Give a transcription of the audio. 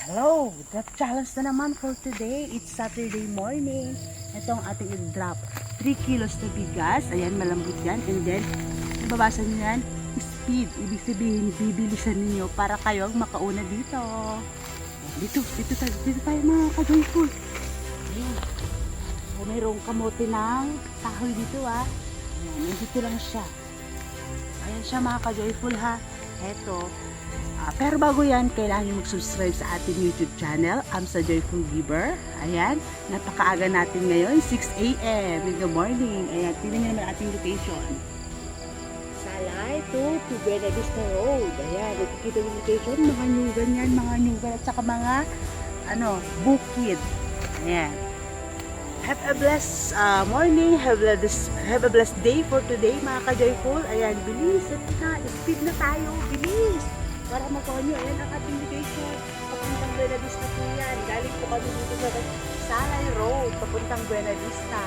Hello! Drop challenge na naman for today. It's Saturday morning. Ito ang ating i-drop. 3 kilos na bigas. Ayan, malambot yan. And then, nababasa nyo yan, speed. Ibig sabihin, bibilisan ninyo para kayo makauna dito. Dito tayo mga ka-joyful. Ayan. So, mayroong kamote ng kahoy dito Ayan, nandito lang siya. Ayan siya mga ka-joyful ha. Eto. Pero bago yan, kailangan nyo mag-subscribe sa ating YouTube channel, Amsa Joyful Giver. Ayan, napakaaga natin ngayon, 6 a.m. Good morning. Ayan, tingnan nyo naman ating location. Salay to Buena Vista Road. Ayan, nakikita yung location, mga nyugan at saka mga, bukid. Ayan. Have a blessed morning, have a blessed day for today, mga ka-joyful. Ayan, bilis, speed na tayo, bilis. Para makuha nyo, ayan ang ating location. Papuntang Buena Vista po yan. Galing po kami dito sa Salay Road, papuntang Buena Vista.